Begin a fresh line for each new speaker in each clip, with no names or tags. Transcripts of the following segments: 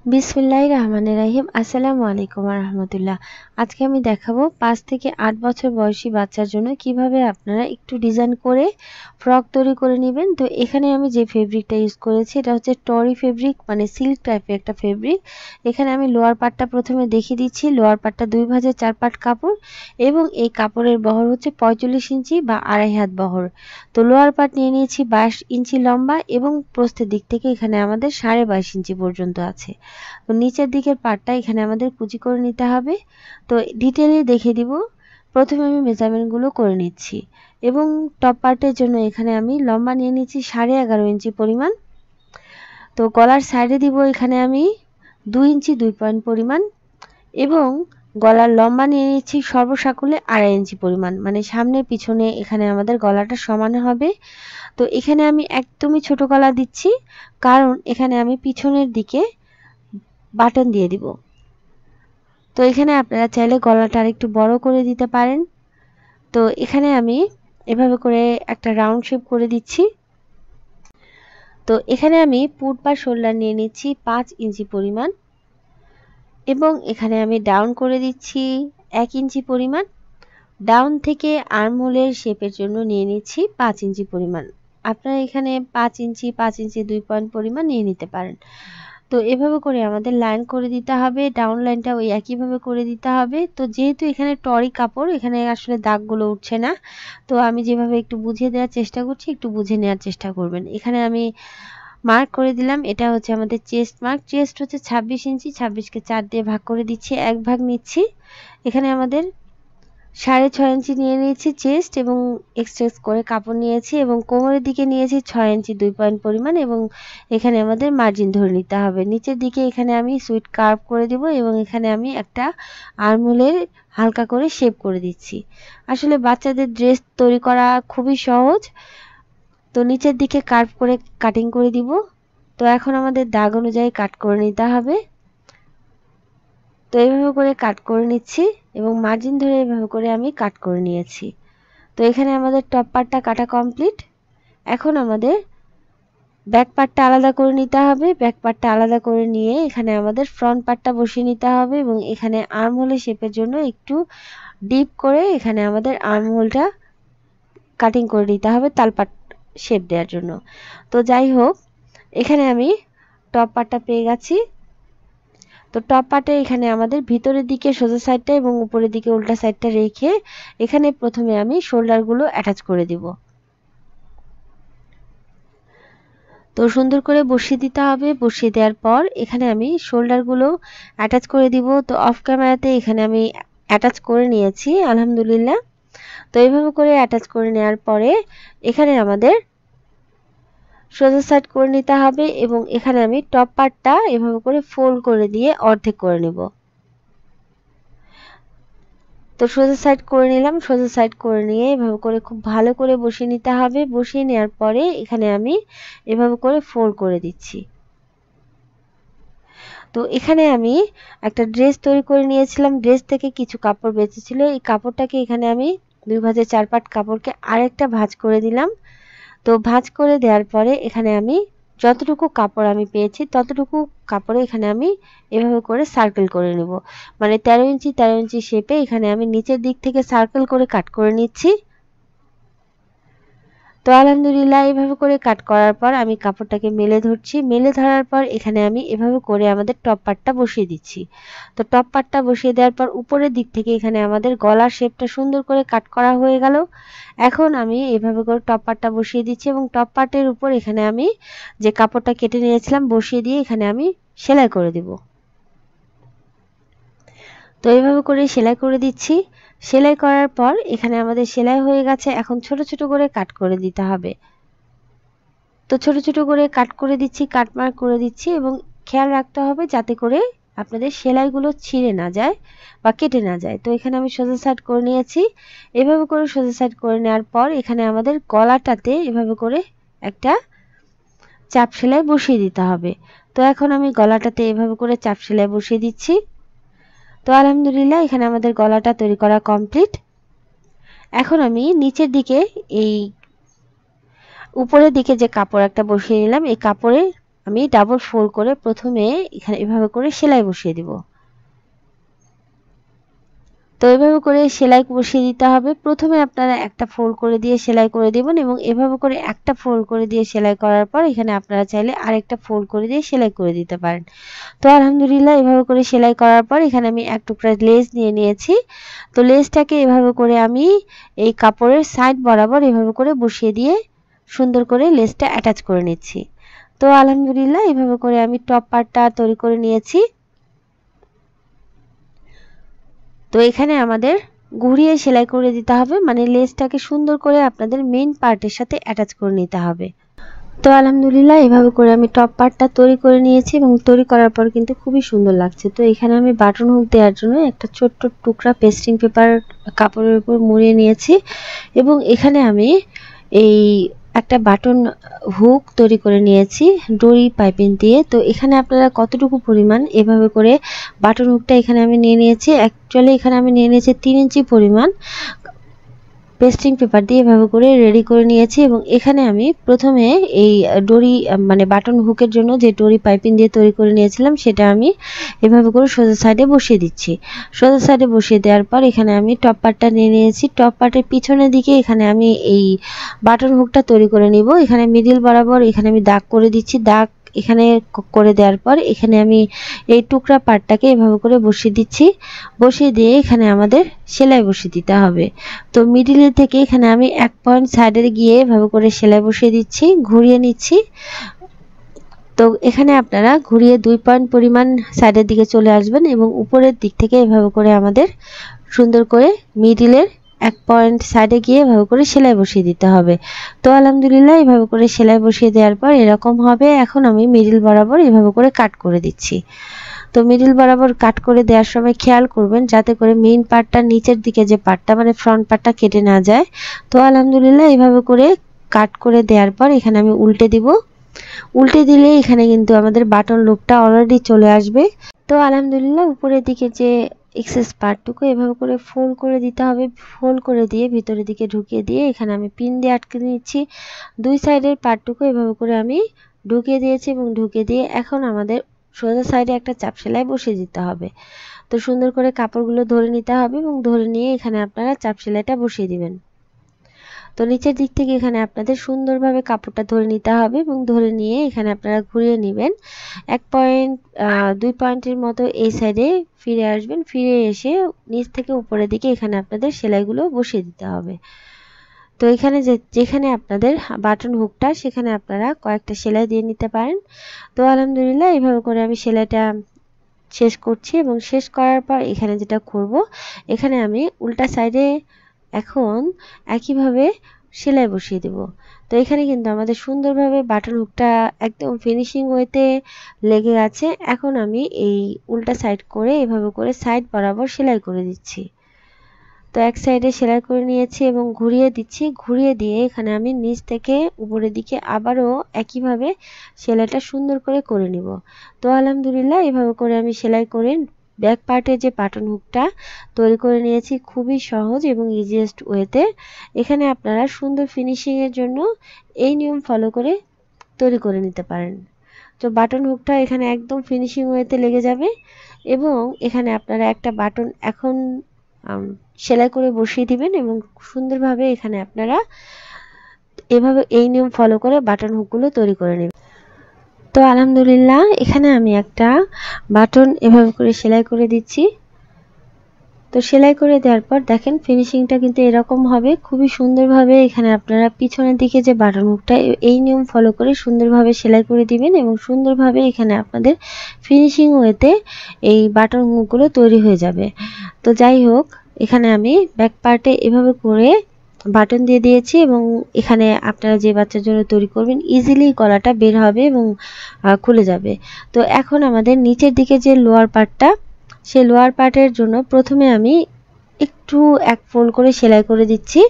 বিসমিল্লাহির রহমানির রহিম। আসসালামু আলাইকুম ওয়া রাহমাতুল্লাহ। আজকে আমি দেখাবো 5 থেকে 8 বছর বয়সী বাচ্চার জন্য কিভাবে আপনারা একটু ডিজাইন করে ফ্রক তৈরি করে নেবেন। তো এখানে আমি যে ফেব্রিকটা ইউজ করেছি এটা হচ্ছে টরি ফেব্রিক, মানে সিল্ক টাইপের একটা ফেব্রিক। এখানে আমি লোয়ার পার্টটা প্রথমে দেখিয়ে দিচ্ছি। লোয়ার পার্টটা 2 ভাঁজে 4 পাট কাপড় এবং এই কাপড়ের বহর হচ্ছে 45 ইঞ্চি বা 2.5 হাত বহর। তো লোয়ার পার্ট নিয়ে নিয়েছি 22 ইঞ্চি লম্বা এবং প্রস্থের দিক থেকে এখানে আমাদের 22.5 ইঞ্চি পর্যন্ত আছে। তো নিচের দিকের পার্টটা এখানে আমাদের কুচি করে নিতে হবে। তো ডিটেইলে দেখিয়ে দিব। প্রথমে আমি মেজারমেন্টগুলো করে নিচ্ছি এবং টপ পার্টের জন্য এখানে আমি লম্বা নিয়ে নিচ্ছি 11.5 ইঞ্চি পরিমাণ। তো গলার সাইডে দিব এখানে আমি 2 ইঞ্চি 2 পয়েন্ট পরিমাণ এবং গলার লম্বা নিয়ে নিচ্ছি সর্বসাকুল্যে 2.5 ইঞ্চি পরিমাণ, মানে সামনে পিছনে এখানে আমাদের গলাটা সমান হবে। তো এখানে আমি একদমই ছোট গলা দিচ্ছি, কারণ এখানে আমি পিছনের দিকে বাটন দিয়ে দিব। তো এখানে আপনারা চাইলে গলাটা আরেকটু বড় করে দিতে পারেন। তো এখানে আমি এভাবে করে একটা রাউন্ড শেপ করে দিচ্ছি। তো এখানে আমি পুট বা শোল্ডার নিয়ে নিচ্ছি 5 ইঞ্চি পরিমাণ এবং এখানে আমি ডাউন করে দিচ্ছি 1 ইঞ্চি পরিমাণ। ডাউন থেকে আর্মহোলের শেপের জন্য নিয়ে নিচ্ছি 5 ইঞ্চি পরিমাণ। আপনারা এখানে 5 ইঞ্চি 5 ইঞ্চি 2 পয়েন্ট পরিমাণ নিয়ে নিতে পারেন। তো এভাবে করে আমাদের লাইন করে দিতে হবে, ডাউন লাইনটা ওই একইভাবে করে দিতে হবে। তো যেহেতু এখানে টরি কাপড়, এখানে আসলে দাগগুলো উঠছে না। তো আমি যেভাবে একটু বুঝিয়ে দেওয়ার চেষ্টা করছি, একটু বুঝে নেওয়ার চেষ্টা করবেন। এখানে আমি মার্ক করে দিলাম, এটা হচ্ছে আমাদের চেস্ট মার্ক। চেস্ট হচ্ছে 26 ইঞ্চি, 26কে 4 দিয়ে ভাগ করে দিচ্ছি, 1 ভাগ নিচ্ছি। এখানে আমাদের 6.5 ইঞ্চি নিয়ে নিয়েছি চেস্ট এবং এক্সট্রেস করে কাপড় নিয়েছি এবং কোমরের দিকে নিয়েছি 6 ইঞ্চি 2 পয়েন্ট পরিমাণ এবং এখানে আমাদের মার্জিন ধরে নিতে হবে। নিচের দিকে এখানে আমি সুইট কার্ভ করে দিব এবং এখানে আমি একটা আর্মহোলের হালকা করে শেপ করে দিচ্ছি। আসলে বাচ্চাদের ড্রেস তৈরি করা খুবই সহজ। তো নিচের দিকে কার্ভ করে কাটিং করে দিব। তো এখন আমাদের দাগ অনুযায়ী কাট করে নিতে হবে। তো এইভাবে করে কাট করে নিচ্ছি এবং মার্জিন ধরে এইভাবে করে আমি কাট করে নিয়েছি। তো এখানে আমাদের টপ পার্টটা কাটা কমপ্লিট। এখন আমাদের ব্যাক পার্টটা আলাদা করে নিতে হবে। ব্যাক পার্টটা আলাদা করে নিয়ে এখানে আমাদের ফ্রন্ট পার্টটা বসিয়ে নিতে হবে এবং এখানে আর্মহোলের শেপের জন্য একটু ডিপ করে এখানে আমাদের আর্মহোলটা কাটিং করে নিতে হবে তালপাট শেপ দেওয়ার জন্য। তো যাই হোক, এখানে আমি টপ পার্টটা পেয়ে গেছি। তো টপ পার্টে এখানে আমাদের ভিতরের দিকে সোজা সাইডটা এবং উপরের দিকে উল্টা সাইডটা রেখে এখানে প্রথমে আমি শোল্ডারগুলো অ্যাটাচ করে দিব। তো সুন্দর করে বসিয়ে দিতে হবে। বসিয়ে দেওয়ার পর এখানে আমি শোল্ডারগুলো অ্যাটাচ করে দিব। তো অফ ক্যামেরাতে এখানে আমি অ্যাটাচ করে নিয়েছি আলহামদুলিল্লাহ। তো এইভাবে করে অ্যাটাচ করে নেওয়ার পরে এখানে আমাদের সোজা সাইড করে নিতে হবে এবং এখানে আমি টপ পার্টটা এভাবে করে ফোল্ড করে দিয়ে অর্ধেক করে নেব। তো সোজা সাইড করে নিলাম। সোজা সাইড করে নিয়ে এভাবে করে খুব ভালো করে বসিয়ে নিতে হবে। বসিয়ে নেওয়ার পরে এখানে আমি এভাবে করে ফোল্ড করে দিচ্ছি। তো এখানে আমি একটা ড্রেস তৈরি করে নিয়েছিলাম। ড্রেস থেকে কিছু কাপড় বেঁচেছিল। এই কাপড়টাকে এখানে আমি 2 ভাঁজে 4 পাট কাপড়কে আরেকটা ভাঁজ করে দিলাম। তো ভাঁজ করে দেওয়ার পরে এখানে আমি যতটুকু কাপড় আমি পেয়েছি ততটুকু কাপড়ে এখানে আমি এভাবে করে সার্কেল করে নেব। মানে 13 ইঞ্চি 13 ইঞ্চি শেপে এখানে আমি নিচের দিক থেকে সার্কেল করে কাট করে নিচ্ছি। তো আলহামদুলিল্লাহ এইভাবে করে কাট করার পর আমি কাপড়টাকে মেলে ধরছি। মেলে ধরার পর এখানে আমি এভাবে করে আমাদের টপ পার্টটা বসিয়ে দিচ্ছি। তো টপ পার্টটা বসিয়ে দেওয়ার পর উপরের দিক থেকে এখানে আমাদের গলার শেপটা সুন্দর করে কাট করা হয়ে গেল। এখন আমি এভাবে করে টপ পার্টটা বসিয়ে দিচ্ছি এবং টপ পার্টের উপর এখানে আমি যে কাপড়টা কেটে নিয়েছিলাম বসিয়ে দিয়ে এখানে আমি সেলাই করে দিব। তো এইভাবে করে সেলাই করে দিচ্ছি। সেলাই করার পর এখানে আমাদের সেলাই হয়ে গেছে। এখন ছোট ছোট করে কাট করে দিতে হবে। তো ছোট ছোট করে কাট করে দিচ্ছি, কাট মার্ক করে দিচ্ছি এবং খেয়াল রাখতে হবে যাতে করে আপনাদের সেলাইগুলো ছিঁড়ে না যায় বা কেটে না যায়। তো এখানে আমি সোজা সাইড করে নিয়েছি। এভাবে করে সোজা সাইড করে নেওয়ার পর এখানে আমাদের গলাটাতে এভাবে করে একটা চাপ সেলাই বসিয়ে দিতে হবে। তো এখন আমি গলাটাতে এভাবে করে চাপ সেলাই বসিয়ে দিচ্ছি। তো আলহামদুলিল্লাহ এখানে আমাদের গলাটা তৈরি করা কমপ্লিট। এখন আমি নিচের দিকে এই উপরের দিকে যে কাপড় একটা বসিয়ে নিলাম, এই কাপড়ে আমি ডাবল ফোল্ড করে প্রথমে এখানে এভাবে করে সেলাই বসিয়ে দিব। তো এভাবে করে সেলাই বসিয়ে দিতে হবে। প্রথমে আপনারা একটা ফোল্ড করে দিয়ে সেলাই করে দিবেন এবং এভাবে করে একটা ফোল্ড করে দিয়ে সেলাই করার পর এখানে আপনারা চাইলে আরেকটা ফোল্ড করে দিয়ে সেলাই করে দিতে পারেন। তো আলহামদুলিল্লাহ এভাবে করে সেলাই করার পর এখানে আমি এক টুকরা লেস নিয়ে নিয়েছি। তো লেসটাকে এভাবে করে আমি এই কাপড়ের সাইড বরাবর এভাবে করে বসিয়ে দিয়ে সুন্দর করে লেসটা অ্যাটাচ করে নিচ্ছি। তো আলহামদুলিল্লাহ এভাবে করে আমি টপ পার্টটা তৈরি করে নিয়েছি। তো এখানে আমাদের ঘুরিয়ে সেলাই করে দিতে হবে, মানে লেসটাকে সুন্দর করে আপনাদের মেইন পার্টের সাথে অ্যাটাচ করে নিতে হবে। তো আলহামদুলিল্লাহ এভাবে করে আমি টপ পার্টটা তৈরি করে নিয়েছি এবং তৈরি করার পর কিন্তু খুবই সুন্দর লাগছে। তো এখানে আমি বাটন হুক দেওয়ার জন্য একটা ছোট্ট টুকরা পেস্টিং পেপার কাপড়ের উপর মুড়িয়ে নিয়েছি এবং এখানে আমি এই একটা বাটন হুক তৈরি করে নিয়েছি ডরি পাইপিং দিয়ে। তো এখানে আপনারা কতটুকু পরিমাণ এভাবে করে বাটন হুকটা এখানে আমি নিয়ে নিয়েছি। অ্যাকচুয়ালি এখানে আমি নিয়ে নিয়েছি 3 ইঞ্চি পরিমাণ পেস্টিং পেপার দিয়ে এভাবে করে রেডি করে নিয়েছি এবং এখানে আমি প্রথমে এই ডরি মানে বাটন হুকের জন্য যে ডরি পাইপিং দিয়ে তৈরি করে নিয়েছিলাম সেটা আমি এভাবে করে সোজা সাইডে বসিয়ে দিচ্ছি। সোজা সাইডে বসিয়ে দেওয়ার পর এখানে আমি টপ পার্টটা নিয়ে নিয়েছি। টপ পার্টের পিছনের দিকে এখানে আমি এই বাটন হুকটা তৈরি করে নিব। এখানে মিডিল বরাবর এখানে আমি দাগ করে দিচ্ছি। দাগ এখানে করে দেওয়ার পর এখানে আমি এই টুকরা পার্টটাকে এভাবে করে বসিয়ে দিচ্ছি। বসিয়ে দিয়ে এখানে আমাদের সেলাই বসিয়ে দিতে হবে। তো মিডিল থেকে এখানে আমি 1 পয়েন্ট সাইডে গিয়ে এভাবে করে সেলাই বসিয়ে দিচ্ছি, ঘুরিয়ে নিচ্ছি। তো এখানে আপনারা ঘুরিয়ে 2 পয়েন্ট পরিমাণ সাইডের দিকে চলে আসবেন এবং উপরের দিক থেকে এভাবে করে আমাদের সুন্দর করে মিডিলের 1 পয়েন্ট সাইডে গিয়ে এভাবে করে সেলাই বসিয়ে দিতে হবে। তো আলহামদুলিল্লাহ এভাবে করে সেলাই বসিয়ে দেওয়ার পর এরকম হবে। এখন আমি মিডিল বরাবর এভাবে করে কাট করে দিচ্ছি। তো মিডিল বরাবর কাট করে দেওয়ার সময় খেয়াল করবেন যাতে করে মেইন পার্টটা নিচের দিকে যে পার্টটা মানে ফ্রন্ট পার্টটা কেটে না যায়। তো আলহামদুলিল্লাহ এইভাবে করে কাট করে দেওয়ার পর এখানে আমি উল্টে দিব। উল্টে দিলে এখানে কিন্তু আমাদের বাটন লুকটা অলরেডি চলে আসবে। তো আলহামদুলিল্লাহ উপরের দিকে যে এক্সেস পার্টটুকু এভাবে করে ফোল্ড করে দিতে হবে। ফোল্ড করে দিয়ে ভিতরের দিকে ঢুকিয়ে দিয়ে এখানে আমি পিন দিয়ে আটকে নিচ্ছি। 2 সাইডের পার্টটুকু এভাবে করে আমি ঢুকিয়ে দিয়েছি এবং ঢুকিয়ে দিয়ে এখন আমাদের সোজা সাইডে একটা চাপ সেলাই বসিয়ে দিতে হবে। তো সুন্দর করে কাপড়গুলো ধরে নিতে হবে এবং ধরে নিয়ে এখানে আপনারা চাপ সেলাইটা বসিয়ে দিবেন। তো নিচের দিক থেকে এখানে আপনাদের সুন্দরভাবে কাপড়টা ধরে নিতে হবে এবং ধরে নিয়ে এখানে আপনারা ঘুরিয়ে নেবেন। 1 পয়েন্ট 2 পয়েন্টের মতো এই সাইডে ফিরে আসবেন। ফিরে এসে নিচ থেকে উপরের দিকে এখানে আপনাদের সেলাইগুলো বসিয়ে দিতে হবে। তো এখানে যেখানে আপনাদের বাটন হুকটা সেখানে আপনারা কয়েকটা সেলাই দিয়ে নিতে পারেন। তো আলহামদুলিল্লাহ এইভাবে করে আমি সেলাইটা শেষ করছি এবং শেষ করার পর এখানে যেটা করব এখানে আমি উল্টা সাইডে এখন একইভাবে সেলাই বসিয়ে দেব। তো এখানে কিন্তু আমাদের সুন্দরভাবে বাটন হুকটা একদম ফিনিশিং ওয়েতে লেগে আছে। এখন আমি এই উল্টা সাইড করে এভাবে করে সাইড বরাবর সেলাই করে দিচ্ছি। তো এক সাইডে সেলাই করে নিয়েছি এবং ঘুরিয়ে দিচ্ছি। ঘুরিয়ে দিয়ে এখানে আমি নিচ থেকে উপরের দিকে আবারও একইভাবে সেলাইটা সুন্দর করে নিব। তো আলহামদুলিল্লাহ এভাবে করে আমি সেলাই করে ব্যাক পার্টে যে বাটন হুকটা তৈরি করে নিয়েছি খুবই সহজ এবং ইজিয়েস্ট ওয়েতে। এখানে আপনারা সুন্দর ফিনিশিংয়ের জন্য এই নিয়ম ফলো করে তৈরি করে নিতে পারেন। তো বাটন হুকটা এখানে একদম ফিনিশিং ওয়েতে লেগে যাবে এবং এখানে আপনারা একটা বাটন এখন সেলাই করে বসিয়ে দিবেন এবং সুন্দরভাবে এখানে আপনারা এভাবে এই নিয়ম ফলো করে বাটন হুকগুলো তৈরি করে নেবেন। তো আলহামদুলিল্লাহ এখানে আমি একটা বাটন এভাবে করে সেলাই করে দিচ্ছি। তো সেলাই করে দেওয়ার পর দেখেন ফিনিশিংটা কিন্তু এরকম হবে। খুবই সুন্দরভাবে এখানে আপনারা পিছনের দিকে যে বাটন হুকটা এই নিয়ম ফলো করে সুন্দরভাবে সেলাই করে দিবেন এবং সুন্দরভাবে এখানে আপনাদের ফিনিশিং ওয়েতে এই বাটন হুকগুলো তৈরি হয়ে যাবে। তো যাই হোক এখানে আমি ব্যাক পার্টে এভাবে করে বাটন দিয়ে দিয়েছি এবং এখানে আপনারা যে বাচ্চার জন্য তৈরি করবেন ইজিলি গলাটা বের হবে এবং খুলে যাবে। তো এখন আমাদের নিচের দিকে যে লোয়ার পার্টটা সেই লোয়ার পার্টের জন্য প্রথমে আমি একটু এক ফোল্ড করে সেলাই করে দিচ্ছি।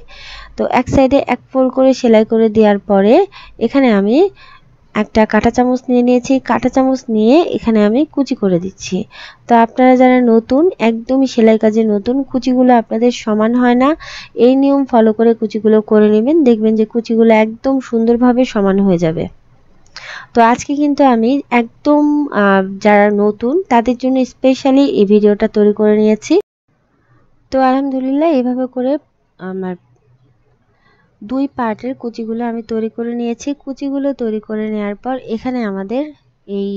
তো এক সাইডে এক ফোল্ড করে সেলাই করে দেওয়ার পরে এখানে আমি একটা কাঁটা চামচ নিয়ে নিয়েছি। কাঁটা চামচ নিয়ে এখানে আমি কুচি করে দিচ্ছি। তো আপনারা যারা নতুন একদমই সেলাই কাজে নতুন কুচিগুলো আপনাদের সমান হয় না, এই নিয়ম ফলো করে কুচিগুলো করে নেবেন। দেখবেন যে কুচিগুলো একদম সুন্দরভাবে সমান হয়ে যাবে। তো আজকে কিন্তু আমি একদম যারা নতুন তাদের জন্য স্পেশালি এই ভিডিওটা তৈরি করে নিয়েছি। তো আলহামদুলিল্লাহ এইভাবে করে আমার 2 পার্টের কুচিগুলো আমি তৈরি করে নিয়েছি। কুচিগুলো তৈরি করে নেওয়ার পর এখানে আমাদের এই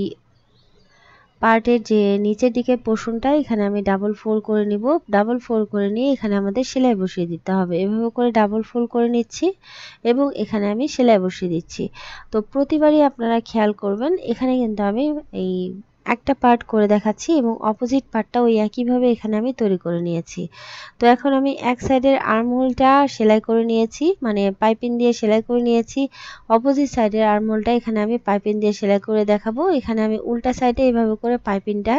পার্টের যে নিচের দিকের পোর্শনটা এখানে আমি ডাবল ফোল্ড করে নিব। ডাবল ফোল্ড করে নিয়ে এখানে আমাদের সেলাই বসিয়ে দিতে হবে। এভাবে করে ডাবল ফোল্ড করে নিচ্ছি এবং এখানে আমি সেলাই বসিয়ে দিচ্ছি। তো প্রতিবারই আপনারা খেয়াল করবেন, এখানে কিন্তু আমি এই একটা পার্ট করে দেখাচ্ছি এবং অপোজিট পার্টটা ওই একইভাবে এখানে আমি তৈরি করে নিয়েছি। তো এখন আমি এক সাইডের আর্মহোলটা সেলাই করে নিয়েছি, মানে পাইপিং দিয়ে সেলাই করে নিয়েছি। অপোজিট সাইডের আর্মহোলটা এখানে আমি পাইপিং দিয়ে সেলাই করে দেখাবো। এখানে আমি উল্টা সাইডে এভাবে করে পাইপিংটা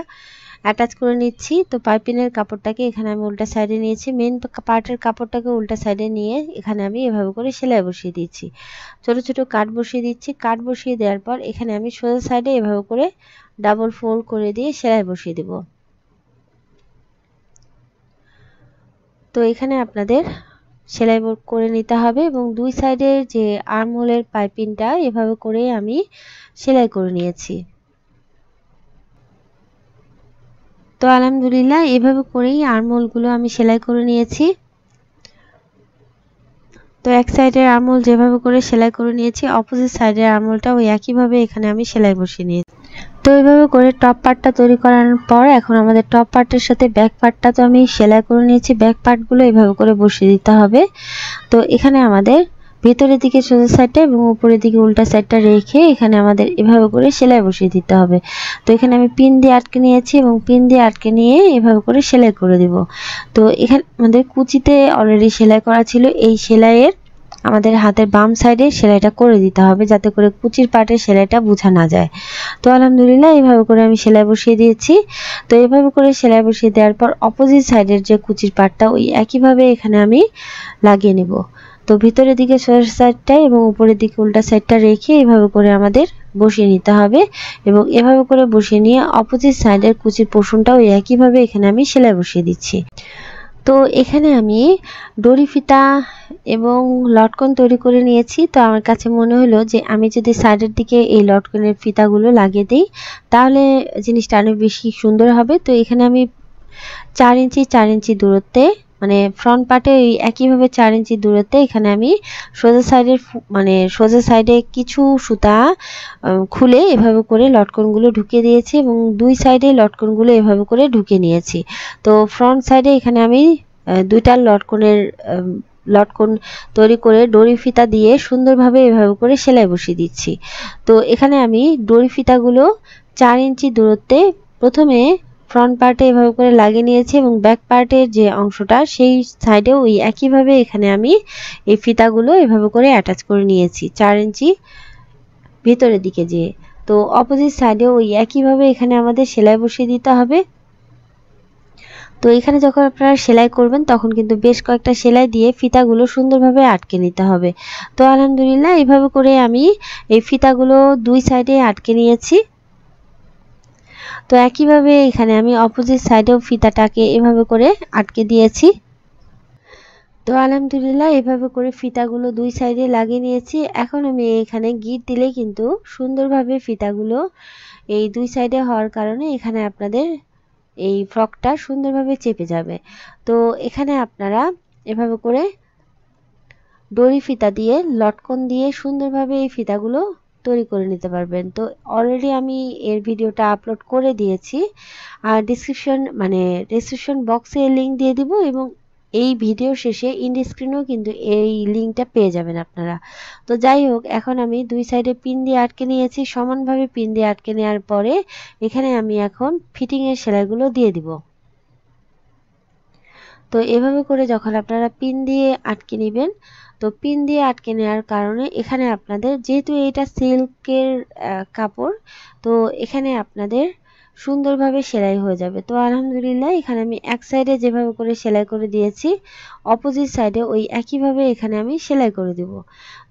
অ্যাটাচ করে নিচ্ছি। তো পাইপিংয়ের কাপড়টাকে এখানে আমি উল্টা সাইডে নিয়েছি, মেন পার্টের কাপড়টাকে উল্টা সাইডে নিয়ে এখানে আমি এভাবে করে সেলাই বসিয়ে দিচ্ছি। ছোট ছোট কাট বসিয়ে দিচ্ছি। কাট বসিয়ে দেওয়ার পর এখানে আমি সোজা সাইডে এভাবে করে ডাবল ফোল্ড করে দিয়ে সেলাই বসিয়ে দেব। তো এখানে আপনাদের সেলাই করে নিতে হবে এবং দুই সাইডের যে আর্মহোলের পাইপিংটা এভাবে করে আমি সেলাই করে নিয়েছি। তো আলহামদুলিল্লাহ এভাবে করেই আর্মহোলগুলো আমি সেলাই করে নিয়েছি। তো এক সাইডের আর্মহোল যেভাবে করে সেলাই করে নিয়েছি, অপোজিট সাইডের আর্মহোলটা ওই একইভাবে এখানে আমি সেলাই বসিয়ে নিয়েছি। তো এইভাবে করে টপ পার্টটা তৈরি করার পর এখন আমাদের টপ পার্টের সাথে ব্যাক পার্টটা তো আমি সেলাই করে নিয়েছি। ব্যাক পার্টগুলো এইভাবে করে বসিয়ে দিতে হবে। তো এখানে আমাদের ভেতরের দিকে সোজা সাইডটা এবং উপরের দিকে উল্টা সাইডটা রেখে এখানে আমাদের এভাবে করে সেলাই বসিয়ে দিতে হবে। তো এখানে আমি পিন দিয়ে আটকে নিয়েছি এবং পিন দিয়ে আটকে নিয়ে এভাবে করে সেলাই করে দিব। তো এখানে আমাদের কুচিতে অলরেডি সেলাই করা ছিল, এই সেলাইয়ের আমাদের হাতের বাম সাইডে সেলাইটা করে দিতে হবে যাতে করে কুচির পার্টের সেলাইটা বোঝা না যায়। তো আলহামদুলিল্লাহ এইভাবে করে আমি সেলাই বসিয়ে দিয়েছি। তো এইভাবে করে সেলাই বসিয়ে দেওয়ার পর অপোজিট সাইডের যে কুচির পার্টটা ওই একইভাবে এখানে আমি লাগিয়ে নেব। তো ভিতরের দিকে সোজা সাইডটা এবং উপরের দিকে উল্টা সাইডটা রেখে এইভাবে করে আমাদের বসিয়ে নিতে হবে এবং এভাবে করে বসিয়ে নিয়ে অপোজিট সাইডের কুচির পোর্শনটা ওই একইভাবে এখানে আমি সেলাই বসিয়ে দিচ্ছি। তো এখানে আমি দড়ি ফিতা এবং লটকন তৈরি করে নিয়েছি। তো আমার কাছে মনে হলো যে আমি যদি সাইডের দিকে এই লটকনের ফিতাগুলো লাগিয়ে দিই তাহলে জিনিসটা অনেক বেশি সুন্দর হবে। তো এখানে আমি 4 ইঞ্চি 4 ইঞ্চি দূরত্বে, মানে ফ্রন্ট পার্টে ওই একইভাবে 4 ইঞ্চি দূরত্বে এখানে আমি সোজা সাইডের সোজা সাইডে কিছু সুতা খুলে এভাবে করে লটকনগুলো ঢুকিয়ে দিয়েছি এবং দুই সাইডে লটকনগুলো এভাবে করে ঢুকিয়ে নিয়েছি। তো ফ্রন্ট সাইডে এখানে আমি দুইটা লটকন তৈরি করে দড়ি ফিতা দিয়ে সুন্দরভাবে এভাবে করে সেলাই বসিয়ে দিচ্ছি। তো এখানে আমি দড়ি ফিতাগুলো 4 ইঞ্চি দূরত্বে প্রথমে ফ্রন্ট পার্টে এভাবে করে লাগিয়ে নিয়েছি এবং ব্যাক পার্টের যে অংশটা সেই সাইডেও ওই একইভাবে এখানে আমি এই ফিতাগুলো এভাবে করে অ্যাটাচ করে নিয়েছি 4 ইঞ্চি ভেতরের দিকে যেয়ে। তো অপোজিট সাইডেও ওই একইভাবে এখানে আমাদের সেলাই বসিয়ে দিতে হবে। তো এখানে যখন আপনারা সেলাই করবেন তখন কিন্তু বেশ কয়েকটা সেলাই দিয়ে ফিতাগুলো সুন্দরভাবে আটকে নিতে হবে। তো আলহামদুলিল্লাহ এইভাবে করে আমি এই ফিতাগুলো দুই সাইডে আটকে নিয়েছি। তো একইভাবে এখানে আমি অপোজিট সাইডেও ফিতাটাকে এভাবে করে আটকে দিয়েছি। তো আলহামদুলিল্লাহ এভাবে করে ফিতাগুলো দুই সাইডে লাগিয়ে নিয়েছি। এখন আমি এখানে গিট দিলে কিন্তু সুন্দরভাবে ফিতাগুলো এই দুই সাইডে হওয়ার কারণে এখানে আপনাদের এই ফ্রকটা সুন্দরভাবে চেপে যাবে। তো এখানে আপনারা এভাবে করে দড়ি ফিতা দিয়ে লটকন দিয়ে সুন্দরভাবে এই ফিতাগুলো তৈরি করে নিতে পারবেন। তো অলরেডি আমি এর ভিডিওটা আপলোড করে দিয়েছি আর ডেসক্রিপশন বক্সে লিংক দিয়ে দিব এবং এই ভিডিও শেষে ইন্ড স্ক্রিনেও কিন্তু এই লিংকটা পেয়ে যাবেন আপনারা। তো যাই হোক, এখন আমি দুই সাইডে পিন দিয়ে আটকে নিয়েছি, সমানভাবে পিন দিয়ে আটকে নেওয়ার পরে এখানে আমি এখন ফিটিংয়ের সেলাইগুলো দিয়ে দিব। তো এভাবে করে যখন আপনারা পিন দিয়ে আটকে নেবেন, তো পিন দিয়ে আটকে নেওয়ার কারণে এখানে আপনাদের যেহেতু এটা সিল্কের কাপড়, তো এখানে আপনাদের সুন্দরভাবে সেলাই হয়ে যাবে। তো আলহামদুলিল্লাহ এখানে আমি এক সাইডে যেভাবে করে সেলাই করে দিয়েছি অপোজিট সাইডে ওই একইভাবে এখানে আমি সেলাই করে দিব।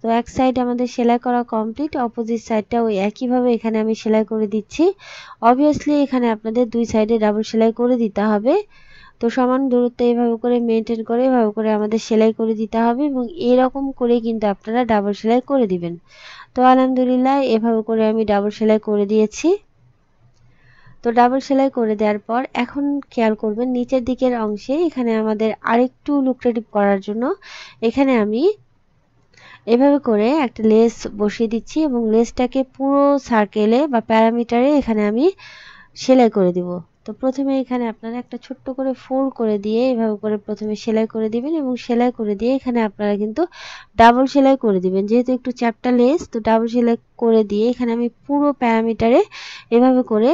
তো এক সাইড আমাদের সেলাই করা কমপ্লিট, অপোজিট সাইডটা ওই একইভাবে এখানে আমি সেলাই করে দিচ্ছি। অবভিয়াসলি এখানে আপনাদের দুই সাইডে ডাবল সেলাই করে দিতে হবে। তো সমান দূরত্ব এভাবে করে মেনটেন করে এভাবে করে আমাদের সেলাই করে দিতে হবে এবং এরকম করে কিন্তু আপনারা ডাবল সেলাই করে দিবেন। তো আলহামদুলিল্লাহ এভাবে করে আমি ডাবল সেলাই করে দিয়েছি। তো ডাবল সেলাই করে দেওয়ার পর এখন খেয়াল করবেন নিচের দিকের অংশে এখানে আমাদের আরেকটু লুক্রেটিভ করার জন্য এখানে আমি এভাবে করে একটা লেস বসিয়ে দিচ্ছি এবং লেসটাকে পুরো সার্কেলে বা প্যারামিটারে এখানে আমি সেলাই করে দিব। তো প্রথমে এখানে আপনারা একটা ছোট্ট করে ফোল্ড করে দিয়ে এভাবে করে প্রথমে সেলাই করে দিবেন এবং সেলাই করে দিয়ে এখানে আপনারা কিন্তু ডাবল সেলাই করে দিবেন। যেহেতু একটু চ্যাপ্টা লেস, তো ডাবল সেলাই করে দিয়ে এখানে আমি পুরো প্যারামিটারে এভাবে করে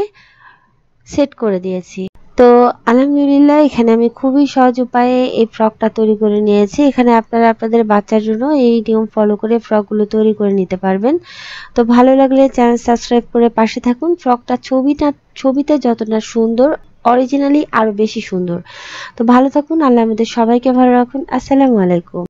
সেট করে দিয়েছি। তো আলহামদুলিল্লাহ এখানে আমি খুবই সহজ উপায়ে এই ফ্রকটা তৈরি করে নিয়েছি। এখানে আপনারা আপনাদের বাচ্চার জন্য এই নিয়ম ফলো করে ফ্রকগুলো তৈরি করে নিতে পারবেন। তো ভালো লাগলে চ্যানেল সাবস্ক্রাইব করে পাশে থাকুন। ফ্রকটা ছবিতে যতটা সুন্দর, অরিজিনালি আরো বেশি সুন্দর। তো ভালো থাকুন, আল্লাহ আমাদের সবাইকে ভালো রাখুন। আসসালামু আলাইকুম।